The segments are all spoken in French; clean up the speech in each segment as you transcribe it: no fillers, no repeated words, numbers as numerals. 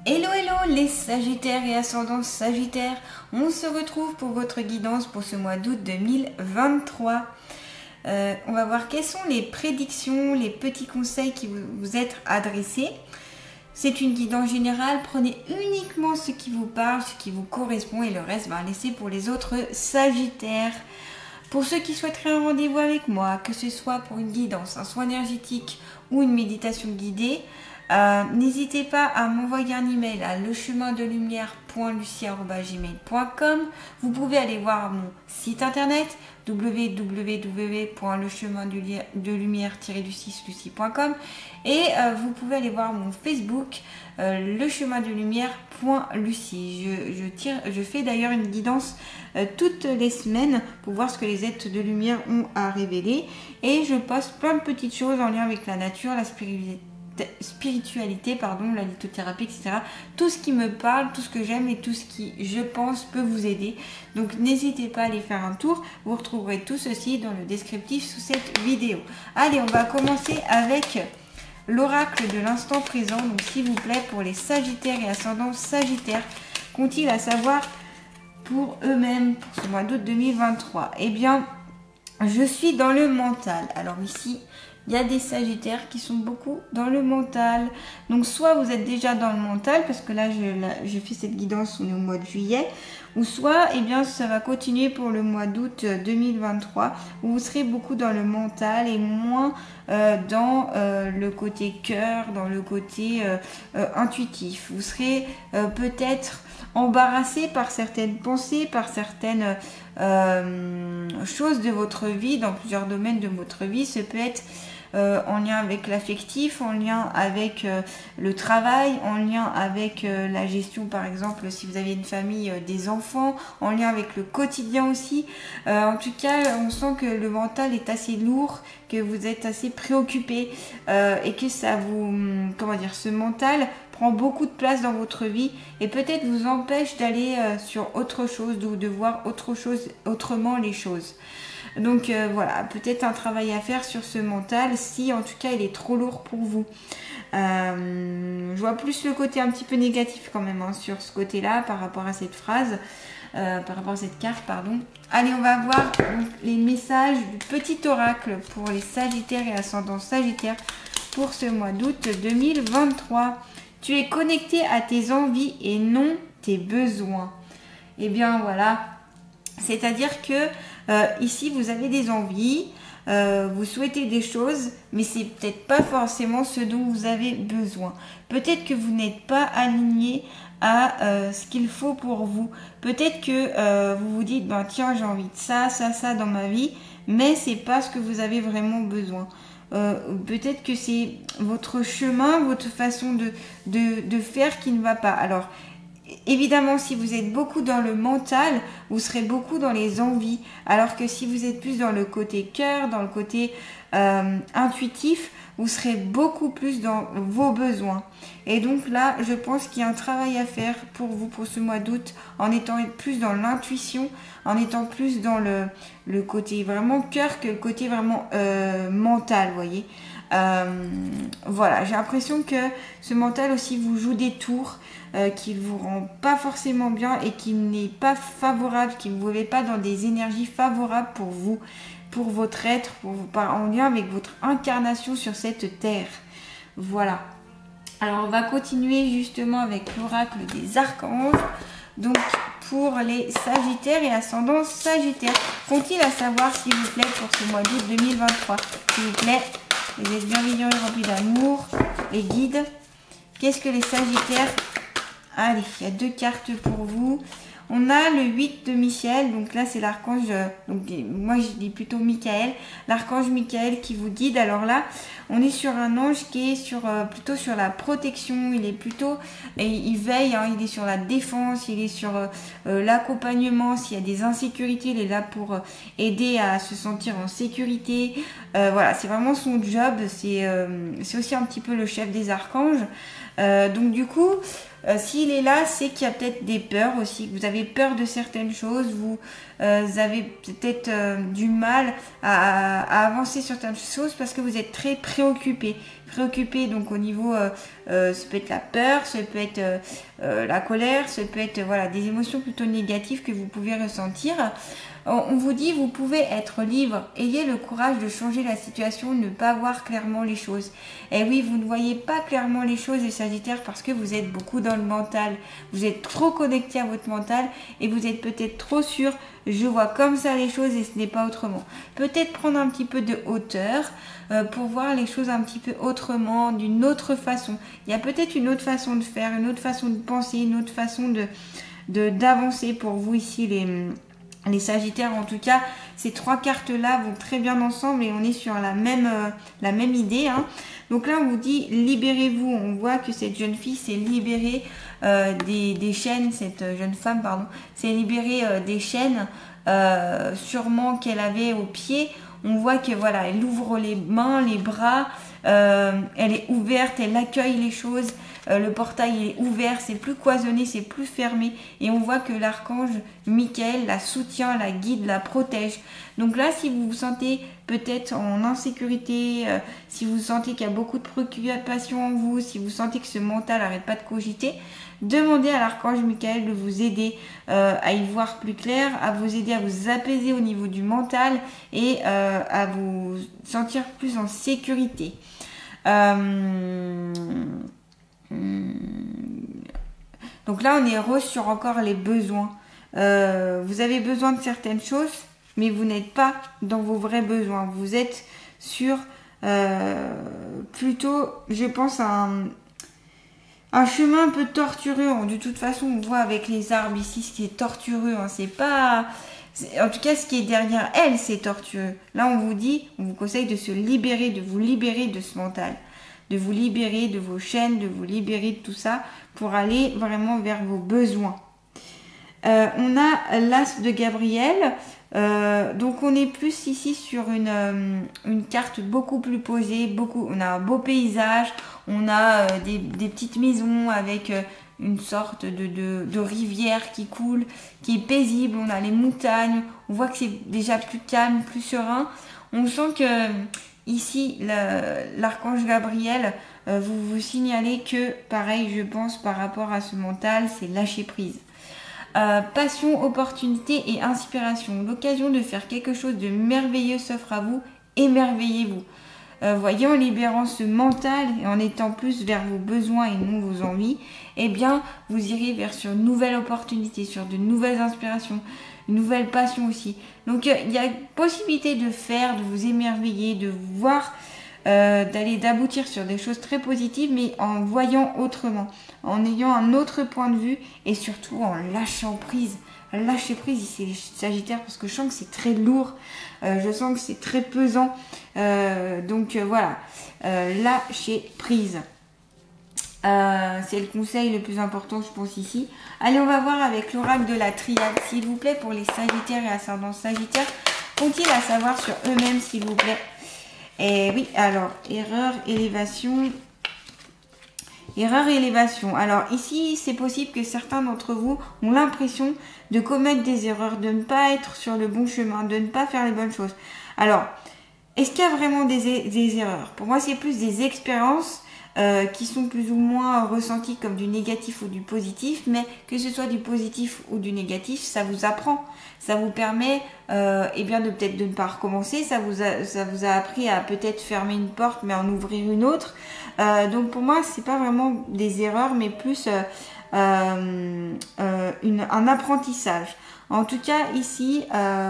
Hello hello les Sagittaires et ascendants Sagittaires, on se retrouve pour votre guidance pour ce mois d'août 2023. On va voir quelles sont les prédictions, les petits conseils qui vous êtes adressés. C'est une guidance générale, prenez uniquement ce qui vous parle, ce qui vous correspond et le reste, laissez pour les autres Sagittaires. Pour ceux qui souhaiteraient un rendez-vous avec moi, que ce soit pour une guidance, un soin énergétique ou une méditation guidée, n'hésitez pas à m'envoyer un email à lechemindelumière.lucie@gmail.com. Vous pouvez aller voir mon site internet www.lechemindelumière-lucie.com et vous pouvez aller voir mon Facebook lechemindelumière.lucie. Je fais d'ailleurs une guidance toutes les semaines pour voir ce que les êtres de lumière ont à révéler et je poste plein de petites choses en lien avec la nature, la spiritualité, la lithothérapie, etc. Tout ce qui me parle, tout ce que j'aime et tout ce qui, je pense, peut vous aider. Donc n'hésitez pas à aller faire un tour. Vous retrouverez tout ceci dans le descriptif sous cette vidéo. Allez, on va commencer avec l'oracle de l'instant présent. Donc s'il vous plaît, pour les Sagittaires et ascendants Sagittaires, qu'ont-ils à savoir pour eux-mêmes pour ce mois d'août 2023? Eh bien, je suis dans le mental. Alors ici, il y a des Sagittaires qui sont beaucoup dans le mental. Donc soit vous êtes déjà dans le mental, parce que là je fais cette guidance, on est au mois de juillet, ou soit ça va continuer pour le mois d'août 2023, où vous serez beaucoup dans le mental et moins dans le côté cœur, dans le côté intuitif. Vous serez peut-être embarrassé par certaines pensées, par certaines choses de votre vie, dans plusieurs domaines de votre vie. Ce peut être en lien avec l'affectif, en lien avec le travail, en lien avec la gestion, par exemple, si vous avez une famille, des enfants, en lien avec le quotidien aussi. En tout cas, on sent que le mental est assez lourd, que vous êtes assez préoccupé et que ça vous, ce mental prend beaucoup de place dans votre vie et peut-être vous empêche d'aller sur autre chose, de voir autrement les choses. Donc voilà, peut-être un travail à faire sur ce mental si en tout cas il est trop lourd pour vous. Je vois plus le côté un petit peu négatif quand même sur ce côté-là par rapport à cette phrase, par rapport à cette carte, pardon. Allez, on va voir les messages du petit oracle pour les Sagittaires et ascendants Sagittaires pour ce mois d'août 2023. Tu es connecté à tes envies et non tes besoins. Eh bien voilà, c'est-à-dire que ici vous avez des envies, vous souhaitez des choses, mais c'est peut-être pas forcément ce dont vous avez besoin. Peut-être que vous n'êtes pas aligné à ce qu'il faut pour vous. Peut-être que vous vous dites, tiens, j'ai envie de ça dans ma vie, mais c'est pas ce que vous avez vraiment besoin. Peut-être que c'est votre chemin, votre façon de faire qui ne va pas. Alors, évidemment, si vous êtes beaucoup dans le mental, vous serez beaucoup dans les envies. Alors que si vous êtes plus dans le côté cœur, dans le côté intuitif, vous serez beaucoup plus dans vos besoins. Et donc là, je pense qu'il y a un travail à faire pour vous pour ce mois d'août, en étant plus dans l'intuition, en étant plus dans le côté vraiment cœur que le côté vraiment mental, vous voyez. Voilà, j'ai l'impression que ce mental aussi vous joue des tours, qui ne vous rend pas forcément bien et qui n'est pas favorable, qui ne vous met pas dans des énergies favorables pour vous, pour votre être, en lien avec votre incarnation sur cette terre. Voilà. Alors on va continuer justement avec l'oracle des archanges. Donc pour les Sagittaires et ascendants Sagittaires, qu'ont-ils à savoir s'il vous plaît pour ce mois d'août 2023? S'il vous plaît, vous êtes bienveillants et remplis d'amour, les guides. Qu'est-ce que les Sagittaires? Allez, il y a 2 cartes pour vous. On a le 8 de Michael, donc là c'est l'archange, donc moi je dis plutôt Michael, l'archange Michael qui vous guide. Alors là, on est sur un ange qui est plutôt sur la protection, il veille, il est sur la défense, il est sur l'accompagnement. S'il y a des insécurités, il est là pour aider à se sentir en sécurité. Voilà, c'est vraiment son job, c'est aussi un petit peu le chef des archanges. Donc du coup, S'il est là, c'est qu'il y a peut-être des peurs aussi, que vous avez peur de certaines choses, vous avez peut-être du mal à avancer sur certaines choses parce que vous êtes très préoccupé. Préoccupé donc au niveau, ça peut être la peur, ça peut être la colère, ça peut être voilà, des émotions plutôt négatives que vous pouvez ressentir. On vous dit, vous pouvez être libre. Ayez le courage de changer la situation, ne pas voir clairement les choses. Et oui, vous ne voyez pas clairement les choses, les Sagittaires, parce que vous êtes beaucoup dans le mental. Vous êtes trop connecté à votre mental et vous êtes peut-être trop sûr, je vois comme ça les choses et ce n'est pas autrement. Peut-être prendre un petit peu de hauteur pour voir les choses un petit peu autrement, d'une autre façon. Il y a peut-être une autre façon de faire, une autre façon de penser, une autre façon d'avancer pour vous ici, les Sagittaires. En tout cas, ces trois cartes-là vont très bien ensemble et on est sur la même idée. Hein. Donc là, on vous dit, libérez-vous. On voit que cette jeune fille s'est libérée des chaînes, cette jeune femme, pardon, s'est libérée des chaînes sûrement qu'elle avait aux pieds. On voit que voilà, elle ouvre les mains, les bras, elle est ouverte, elle accueille les choses. Le portail est ouvert, c'est plus cloisonné, c'est plus fermé. Et on voit que l'archange Michael la soutient, la guide, la protège. Donc là, si vous vous sentez peut-être en insécurité, si vous sentez qu'il y a beaucoup de préoccupations en vous, si vous sentez que ce mental n'arrête pas de cogiter, demandez à l'archange Michael de vous aider à y voir plus clair, à vous aider à vous apaiser au niveau du mental et à vous sentir plus en sécurité. Donc là, on est sur encore les besoins. Vous avez besoin de certaines choses, mais vous n'êtes pas dans vos vrais besoins. Vous êtes sur plutôt, je pense, un chemin un peu tortueux. De toute façon, on voit avec les arbres ici ce qui est tortueux. Hein. C'est pas... En tout cas, ce qui est derrière elle, c'est tortueux. Là, on vous dit, on vous conseille de se libérer, de vous libérer de ce mental. De vous libérer de vos chaînes, de vous libérer de tout ça pour aller vraiment vers vos besoins. On a l'As de Gabriel. Donc, on est plus ici sur une carte beaucoup plus posée. On a un beau paysage. On a des petites maisons avec une sorte de rivière qui coule, qui est paisible. On a les montagnes. On voit que c'est déjà plus calme, plus serein. On sent que... Ici, l'archange Gabriel, vous signalez que, pareil, je pense, par rapport à ce mental, c'est lâcher prise. Passion, opportunité et inspiration. L'occasion de faire quelque chose de merveilleux s'offre à vous. Émerveillez-vous. Voyez, en libérant ce mental et en étant plus vers vos besoins et non vos envies, eh bien, vous irez vers sur une nouvelle opportunité, sur de nouvelles inspirations, une nouvelle passion aussi. Donc, il y a possibilité de faire, de vous émerveiller, de voir, d'aboutir sur des choses très positives, mais en voyant autrement, en ayant un autre point de vue et surtout en lâchant prise. Lâcher prise ici les Sagittaires parce que je sens que c'est très lourd, je sens que c'est très pesant, donc voilà, lâcher prise. C'est le conseil le plus important je pense ici. Allez, on va voir avec l'oracle de la triade s'il vous plaît pour les Sagittaires et ascendants Sagittaires. Qu'ont-ils à savoir sur eux-mêmes s'il vous plaît? Et oui, alors erreur, élévation. Erreur et élévation. Alors ici, c'est possible que certains d'entre vous ont l'impression de commettre des erreurs, de ne pas être sur le bon chemin, de ne pas faire les bonnes choses. Alors, est-ce qu'il y a vraiment des erreurs? Pour moi, c'est plus des expériences qui sont plus ou moins ressenties comme du négatif ou du positif, mais que ce soit du positif ou du négatif, ça vous apprend. Ça vous permet eh bien de peut-être de ne pas recommencer, ça vous a appris à peut-être fermer une porte mais en ouvrir une autre. Donc pour moi, c'est pas vraiment des erreurs, mais plus un apprentissage. En tout cas, ici,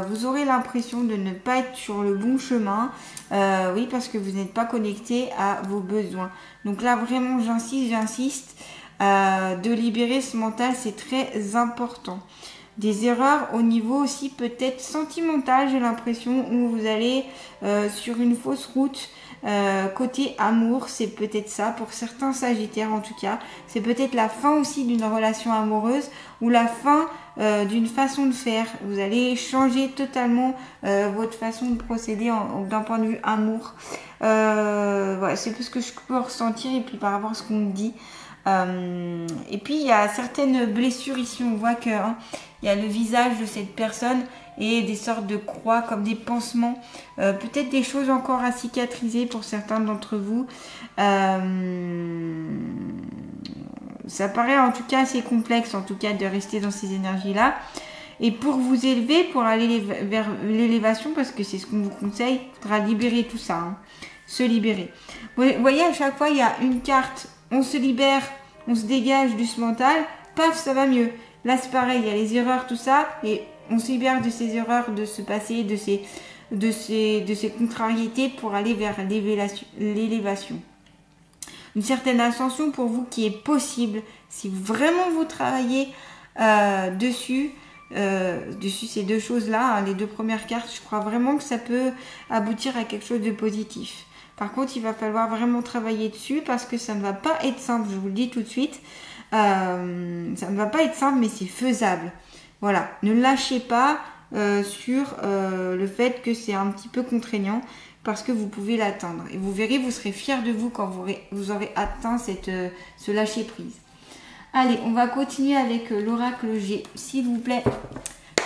vous aurez l'impression de ne pas être sur le bon chemin. Oui, parce que vous n'êtes pas connecté à vos besoins. Donc là, vraiment, j'insiste. De libérer ce mental, c'est très important. Des erreurs au niveau aussi peut-être sentimental, j'ai l'impression, où vous allez sur une fausse route. Côté amour, c'est peut-être ça pour certains Sagittaires en tout cas. C'est peut-être la fin aussi d'une relation amoureuse ou la fin d'une façon de faire. Vous allez changer totalement votre façon de procéder d'un point de vue amour. voilà, c'est ce que je peux ressentir et puis par rapport à ce qu'on me dit. Et puis il y a certaines blessures ici, on voit que il y a le visage de cette personne et des sortes de croix comme des pansements, peut-être des choses encore à cicatriser pour certains d'entre vous. Ça paraît en tout cas assez complexe en tout cas de rester dans ces énergies là. Et pour vous élever, pour aller vers l'élévation, parce que c'est ce qu'on vous conseille, il faudra libérer tout ça, se libérer. Vous voyez, à chaque fois, il y a une carte, on se libère, on se dégage du mental, paf, ça va mieux. Là, c'est pareil, il y a les erreurs, tout ça, et on se libère de ces erreurs, de ce passé, de ces contrariétés pour aller vers l'élévation. Une certaine ascension pour vous qui est possible, si vraiment vous travaillez dessus ces deux choses-là, les deux premières cartes, je crois vraiment que ça peut aboutir à quelque chose de positif. Par contre, il va falloir vraiment travailler dessus parce que ça ne va pas être simple, je vous le dis tout de suite. Ça ne va pas être simple, mais c'est faisable. Voilà, ne lâchez pas sur le fait que c'est un petit peu contraignant parce que vous pouvez l'atteindre. Et vous verrez, vous serez fiers de vous quand vous aurez atteint ce lâcher-prise. Allez, on va continuer avec l'oracle G, s'il vous plaît.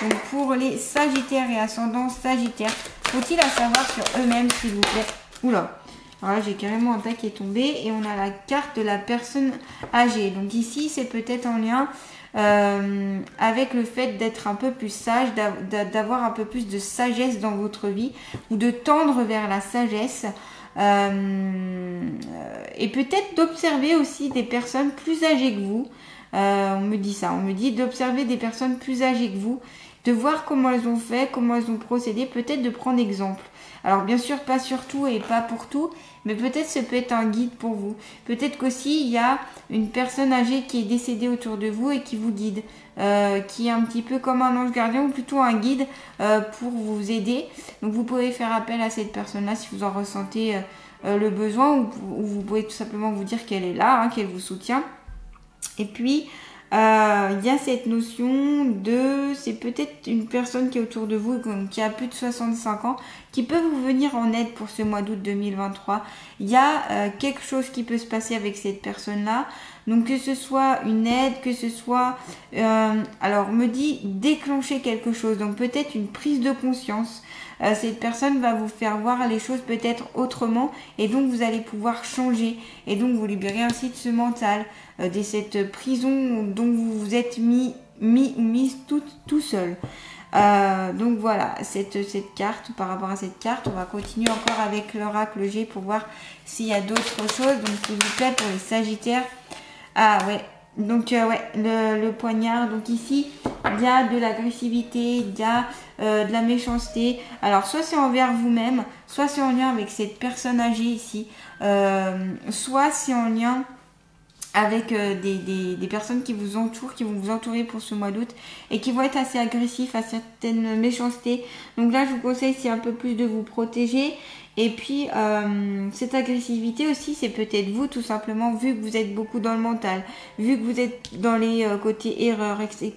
Donc pour les Sagittaires et ascendants Sagittaires, faut-il à savoir sur eux-mêmes, s'il vous plaît? Oula, alors là j'ai carrément un tas qui est tombé et on a la carte de la personne âgée. Donc ici, c'est peut-être en lien avec le fait d'être un peu plus sage, d'avoir un peu plus de sagesse dans votre vie ou de tendre vers la sagesse. Et peut-être d'observer aussi des personnes plus âgées que vous. On me dit ça, on me dit d'observer des personnes plus âgées que vous, de voir comment elles ont fait, comment elles ont procédé, peut-être de prendre exemple. Alors bien sûr pas sur tout et pas pour tout, mais peut-être ça peut être un guide pour vous. Peut-être qu'aussi il y a une personne âgée qui est décédée autour de vous et qui vous guide, qui est un petit peu comme un ange gardien ou plutôt un guide pour vous aider. Donc vous pouvez faire appel à cette personne-là si vous en ressentez le besoin ou vous pouvez tout simplement vous dire qu'elle est là, qu'elle vous soutient. Et puis il y a cette notion c'est peut-être une personne qui est autour de vous, qui a plus de 65 ans, qui peut vous venir en aide pour ce mois d'août 2023. Il y a quelque chose qui peut se passer avec cette personne-là. Donc que ce soit une aide, que ce soit, alors on me dit déclencher quelque chose. Donc peut-être une prise de conscience. Cette personne va vous faire voir les choses peut-être autrement et donc vous allez pouvoir changer et donc vous libérer ainsi de ce mental, de cette prison dont vous vous êtes mis ou mise tout seul. Donc voilà, cette carte, par rapport à cette carte, on va continuer encore avec l'oracle G pour voir s'il y a d'autres choses. Donc s'il vous plaît pour les Sagittaires. Ah ouais, donc ouais, le poignard. Donc ici, il y a de l'agressivité, il y a de la méchanceté. Alors soit c'est envers vous-même, soit c'est en lien avec cette personne âgée ici, soit c'est en lien avec des personnes qui vous entourent, qui vont vous entourer pour ce mois d'août et qui vont être assez agressifs, à certaines méchancetés. Donc là, je vous conseille, c'est un peu plus de vous protéger. Et puis, cette agressivité aussi, c'est peut-être vous, tout simplement, vu que vous êtes beaucoup dans le mental, vu que vous êtes dans les côtés erreurs, etc.,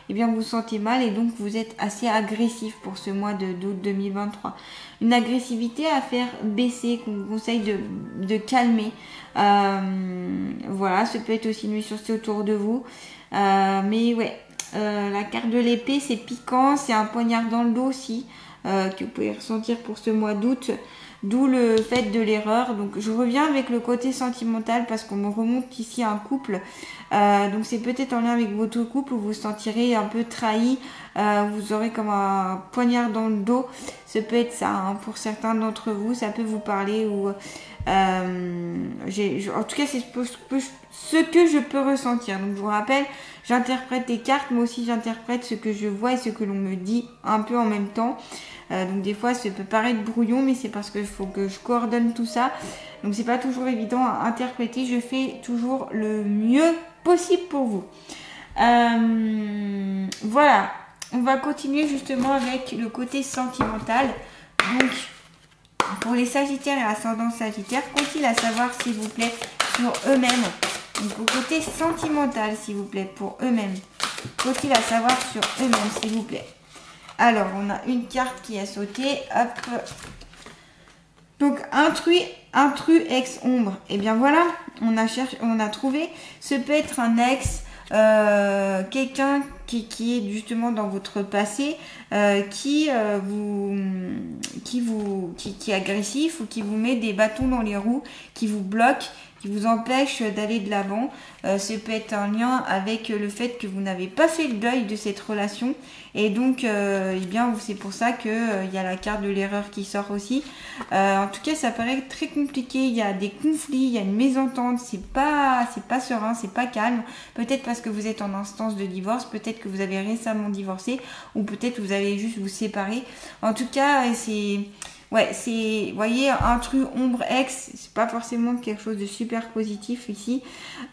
eh bien, vous vous sentez mal et donc vous êtes assez agressif pour ce mois d'août 2023. Une agressivité à faire baisser, qu'on vous conseille de calmer. Voilà, ça peut être aussi une méchanceté autour de vous. Mais ouais, la carte de l'épée, c'est piquant, c'est un poignard dans le dos aussi. Que vous pouvez ressentir pour ce mois d'août, d'où le fait de l'erreur. Donc je reviens avec le côté sentimental parce qu'on me remonte ici un couple, donc c'est peut-être en lien avec votre couple où vous vous sentirez un peu trahi, vous aurez comme un poignard dans le dos, ça peut être ça, pour certains d'entre vous, ça peut vous parler ou en tout cas c'est ce que je peux ressentir. Donc je vous rappelle, j'interprète les cartes, mais aussi j'interprète ce que je vois et ce que l'on me dit un peu en même temps. Donc des fois ça peut paraître brouillon, mais c'est parce qu'il faut que je coordonne tout ça. Donc c'est pas toujours évident à interpréter. Je fais toujours le mieux possible pour vous. Voilà, on va continuer justement avec le côté sentimental. Donc pour les Sagittaires et ascendants Sagittaires, qu'ont-ils à savoir s'il vous plaît sur eux-mêmes? Donc au côté sentimental s'il vous plaît pour eux-mêmes. Qu'ont-ils à savoir sur eux-mêmes s'il vous plaît? Alors, on a une carte qui a sauté. Hop. Donc, intrus intrus ex-ombre. Et bien voilà, on a trouvé. Ce peut être un ex, quelqu'un qui est justement dans votre passé, qui est agressif ou qui vous met des bâtons dans les roues, qui vous bloque, qui vous empêche d'aller de l'avant. Ce peut être un lien avec le fait que vous n'avez pas fait le deuil de cette relation. Et donc, eh bien, c'est pour ça qu'il y a la carte de l'erreur qui sort aussi. En tout cas, ça paraît très compliqué. Il y a des conflits, il y a une mésentente. C'est pas serein, c'est pas calme. Peut-être parce que vous êtes en instance de divorce, peut-être que vous avez récemment divorcé, ou peut-être que vous allez juste vous séparer. En tout cas, vous voyez, intrus, ombre, ex, c'est pas forcément quelque chose de super positif ici.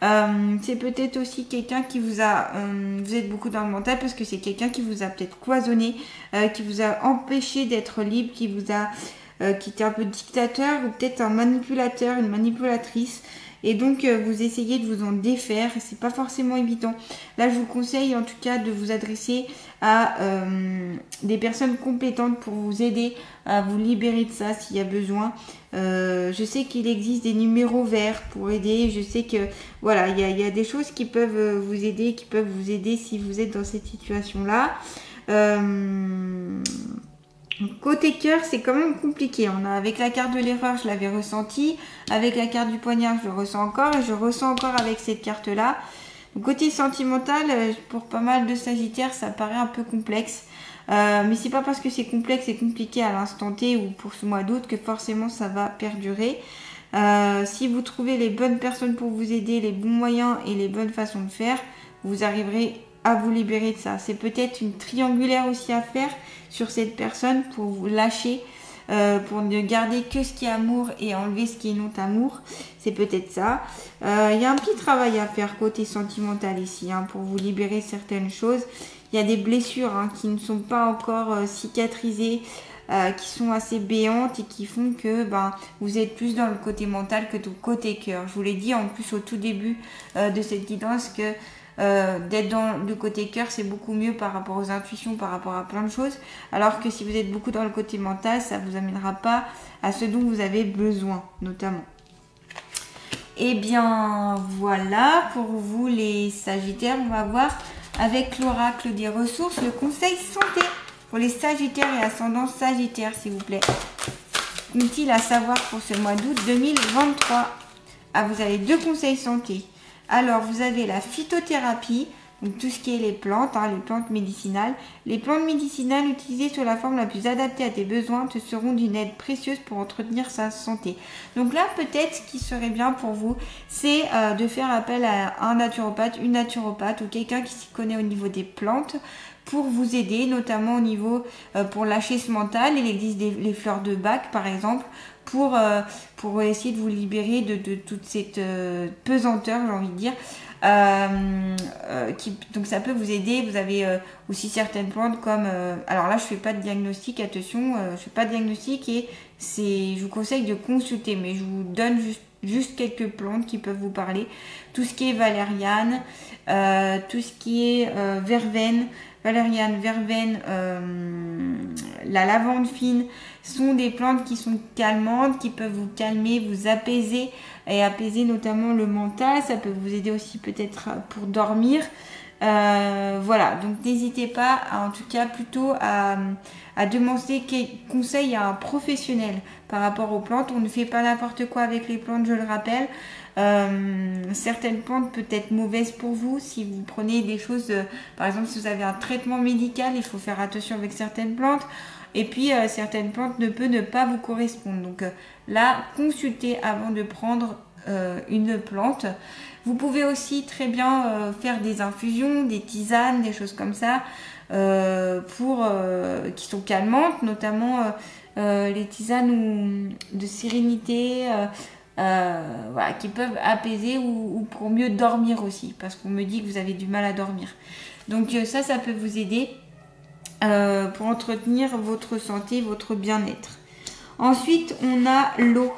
C'est peut-être aussi quelqu'un qui vous êtes beaucoup dans le mental parce que c'est quelqu'un qui vous a peut-être cloisonné, qui vous a empêché d'être libre, qui était un peu dictateur ou peut-être un manipulateur, une manipulatrice. Et donc, vous essayez de vous en défaire. C'est pas forcément évident. Là, je vous conseille en tout cas de vous adresser à des personnes compétentes pour vous aider à vous libérer de ça s'il y a besoin. Je sais qu'il existe des numéros verts pour aider. Je sais que voilà, il y a des choses qui peuvent vous aider, si vous êtes dans cette situation-là. Côté cœur, c'est quand même compliqué. Avec la carte de l'erreur, je l'avais ressenti. Avec la carte du poignard, je le ressens encore. Et je ressens encore avec cette carte-là. Donc, côté sentimental, pour pas mal de Sagittaires, ça paraît un peu complexe. Mais c'est pas parce que c'est complexe et compliqué à l'instant T ou pour ce mois d'août que forcément ça va perdurer. Si vous trouvez les bonnes personnes pour vous aider, les bons moyens et les bonnes façons de faire, vous arriverez à vous libérer de ça. C'est peut-être une triangulaire aussi à faire sur cette personne pour vous lâcher, pour ne garder que ce qui est amour et enlever ce qui est non amour. C'est peut-être ça. Il y a un petit travail à faire côté sentimental ici, pour vous libérer certaines choses. Il y a des blessures qui ne sont pas encore cicatrisées, qui sont assez béantes et qui font que vous êtes plus dans le côté mental que du côté cœur. Je vous l'ai dit en plus au tout début de cette guidance que d'être dans le côté cœur, c'est beaucoup mieux par rapport aux intuitions, par rapport à plein de choses. Alors que si vous êtes beaucoup dans le côté mental, ça ne vous amènera pas à ce dont vous avez besoin, notamment. Et bien voilà, pour vous les Sagittaires, on va voir avec l'oracle des ressources le conseil santé pour les Sagittaires et ascendant Sagittaire, s'il vous plaît. Qu'ont-ils à savoir pour ce mois d'août 2023? Vous avez 2 conseils santé. Alors, vous avez la phytothérapie, donc tout ce qui est les plantes médicinales. Les plantes médicinales utilisées sous la forme la plus adaptée à tes besoins te seront d'une aide précieuse pour entretenir sa santé. Donc là, peut-être ce qui serait bien pour vous, c'est de faire appel à un naturopathe, une naturopathe ou quelqu'un qui s'y connaît au niveau des plantes pour vous aider, notamment au niveau pour lâcher ce mental. Il existe les fleurs de Bach, par exemple, pour essayer de vous libérer de toute cette pesanteur, j'ai envie de dire. Donc ça peut vous aider. Vous avez aussi certaines plantes comme alors là je fais pas de diagnostic, attention, je fais pas de diagnostic et je vous conseille de consulter, mais je vous donne juste quelques plantes qui peuvent vous parler. Tout ce qui est valériane, tout ce qui est verveine, la lavande fine, sont des plantes qui sont calmantes, qui peuvent vous calmer, vous apaiser et apaiser notamment le mental. Ça peut vous aider aussi peut-être pour dormir. Voilà, donc n'hésitez pas en tout cas plutôt à demander conseil à un professionnel par rapport aux plantes. On ne fait pas n'importe quoi avec les plantes, je le rappelle. Certaines plantes peuvent être mauvaises pour vous si vous prenez des choses, par exemple si vous avez un traitement médical, il faut faire attention avec certaines plantes. Et puis certaines plantes ne peuvent ne pas vous correspondre. Donc là, consultez avant de prendre une plante. Vous pouvez aussi très bien faire des infusions, des tisanes, des choses comme ça, qui sont calmantes, notamment les tisanes de sérénité, voilà, qui peuvent apaiser ou pour mieux dormir aussi, parce qu'on me dit que vous avez du mal à dormir. Donc ça peut vous aider pour entretenir votre santé, votre bien-être. Ensuite, on a l'eau.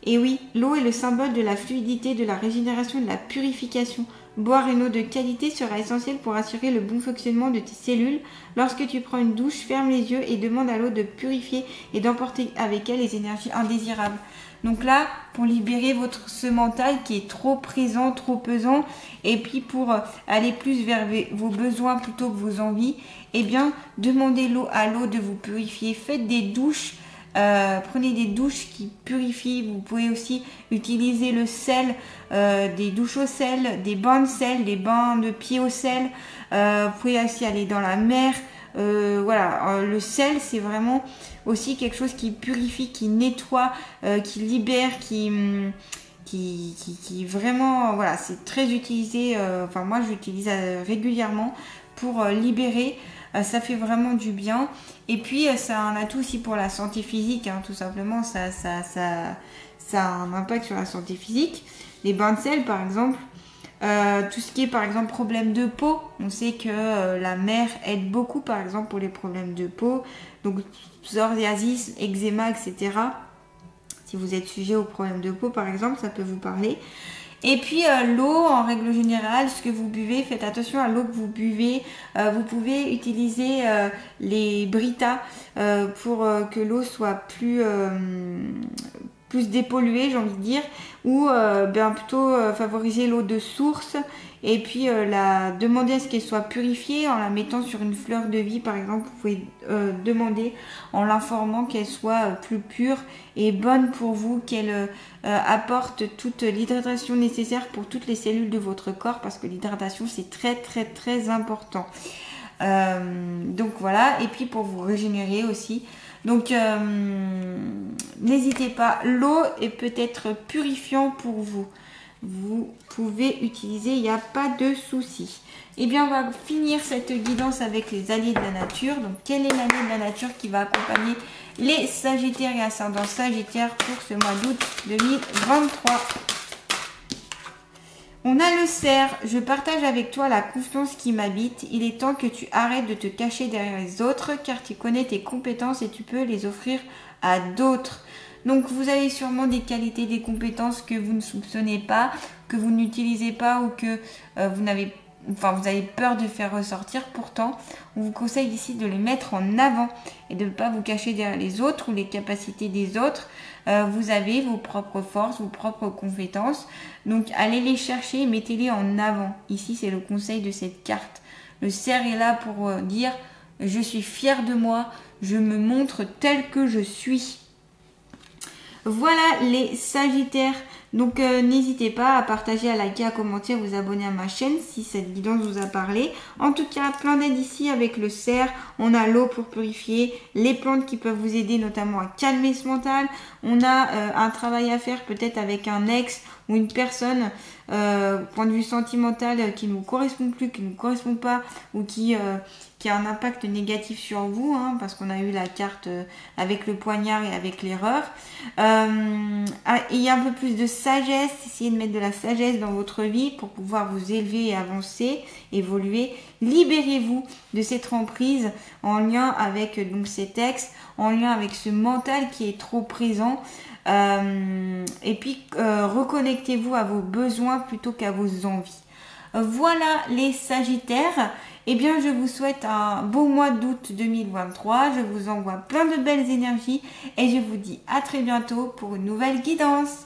Et oui, l'eau est le symbole de la fluidité, de la régénération, de la purification. Boire une eau de qualité sera essentiel pour assurer le bon fonctionnement de tes cellules. Lorsque tu prends une douche, ferme les yeux et demande à l'eau de purifier et d'emporter avec elle les énergies indésirables. Donc là, pour libérer ce mental qui est trop présent, trop pesant, et puis pour aller plus vers vos besoins plutôt que vos envies, eh bien, demandez à l'eau de vous purifier. Faites des douches. Prenez des douches qui purifient. Vous pouvez aussi utiliser le sel, des douches au sel, des bains de sel, des bains de pieds au sel. Vous pouvez aussi aller dans la mer. Voilà, le sel, c'est vraiment aussi quelque chose qui purifie, qui nettoie, qui libère, qui vraiment, voilà, c'est très utilisé. Enfin, moi, j'utilise régulièrement pour libérer. Ça fait vraiment du bien. Et puis, ça a un atout aussi pour la santé physique, hein, tout simplement. Ça a un impact sur la santé physique. Les bains de sel, par exemple. Tout ce qui est, par exemple, problème de peau. On sait que la mer aide beaucoup, par exemple, pour les problèmes de peau. Donc, psoriasis, eczéma, etc. Si vous êtes sujet aux problèmes de peau, par exemple, ça peut vous parler. Et puis l'eau, en règle générale, ce que vous buvez, faites attention à l'eau que vous buvez. Vous pouvez utiliser les Brita pour que l'eau soit plus dépolluée, j'ai envie de dire, ou plutôt favoriser l'eau de source. Et puis demander à ce qu'elle soit purifiée en la mettant sur une fleur de vie, par exemple. Vous pouvez demander en l'informant qu'elle soit plus pure et bonne pour vous, qu'elle apporte toute l'hydratation nécessaire pour toutes les cellules de votre corps, parce que l'hydratation, c'est très très très important. Donc voilà, et puis pour vous régénérer aussi. Donc n'hésitez pas, l'eau est peut-être purifiant pour vous. Vous pouvez utiliser, il n'y a pas de souci. Eh bien, on va finir cette guidance avec les alliés de la nature. Donc, quel est l'allié de la nature qui va accompagner les Sagittaires et ascendants Sagittaires pour ce mois d'août 2023? On a le cerf. Je partage avec toi la confiance qui m'habite. Il est temps que tu arrêtes de te cacher derrière les autres, car tu connais tes compétences et tu peux les offrir à d'autres. Donc, vous avez sûrement des qualités, des compétences que vous ne soupçonnez pas, que vous n'utilisez pas ou que vous avez peur de faire ressortir. Pourtant, on vous conseille ici de les mettre en avant et de ne pas vous cacher derrière les autres ou les capacités des autres. Vous avez vos propres forces, vos propres compétences. Donc, allez les chercher et mettez-les en avant. Ici, c'est le conseil de cette carte. Le cerf est là pour dire « Je suis fier de moi, je me montre tel que je suis ». Voilà les Sagittaires, donc n'hésitez pas à partager, à liker, à commenter, à vous abonner à ma chaîne si cette guidance vous a parlé. En tout cas, plein d'aides ici avec le cerf, on a l'eau pour purifier, les plantes qui peuvent vous aider notamment à calmer ce mental. On a un travail à faire peut-être avec un ex ou une personne, point de vue sentimental, qui ne vous correspond plus, qui ne vous correspond pas ou qui a un impact négatif sur vous, hein, parce qu'on a eu la carte avec le poignard et avec l'erreur. Il y a un peu plus de sagesse, essayez de mettre de la sagesse dans votre vie pour pouvoir vous élever et avancer, évoluer. Libérez-vous de cette emprise en lien avec donc cet ex, en lien avec ce mental qui est trop présent. Et puis reconnectez-vous à vos besoins plutôt qu'à vos envies. Voilà les Sagittaires. Eh bien, je vous souhaite un beau mois d'août 2023. Je vous envoie plein de belles énergies et je vous dis à très bientôt pour une nouvelle guidance.